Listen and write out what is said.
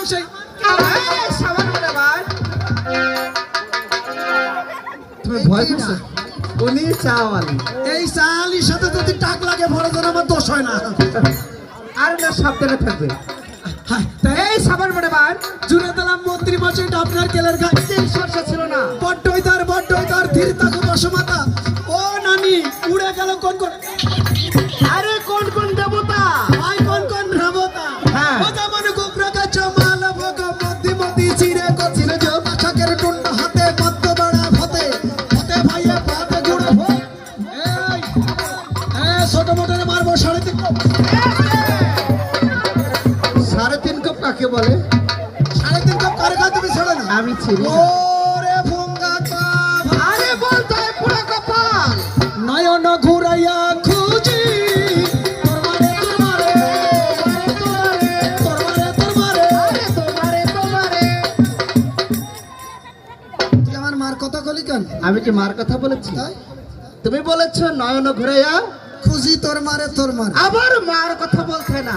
সেই সাবান বড়ে ভাই তুমি ভয় করছো উনি চাওয়ালি এই চালির সাথে যদি টাক লাগে বড় জন আমার দোষ হয় না। আর না সাবধানে থাকবে হ্যাঁ তা এই সাবান বড়ে ভাই জুড়ে দিলাম মন্ত্রী মশাই আপনার কেলের গায়ে তেল সরষা ছিল না বড্ডই তার ধীর থাকো বসমাতা। ও নানি উড়ে গেল কোন কোন আরে কোন কোন দেবতা ভাই কোন কোন ভ্রমতা হ্যাঁ। ও যেমন গোবরা গাছ মাল ভোগ মধ্যে মধ্যে চিরে কচিরে যে পাছাকের টুন্ড হাতে পদ্ম বড়া ফতে ফতে ভাইয়ে পাতে জুড়ে ভো এই ছোট মোটরে মারবো 3.5 3.5 কাপ কাকে বলে 3.5 কাপ কারে খায় তুমি ছেড়ে না আমি ছিড়ি না। ওরে ভঙ্গা কাপ আরে বলতে হয় পুরো কপাল নয়ন ঘুরাইয়া খুঁজি তোর মারে তুই আমার মার কথা কলি কেন আমি কি মার কথা বলেছি তাই? তুমি বলেছো নয়ন ঘুরাইয়া খুঁজি তোর মারে আবার মার কথা বলছে না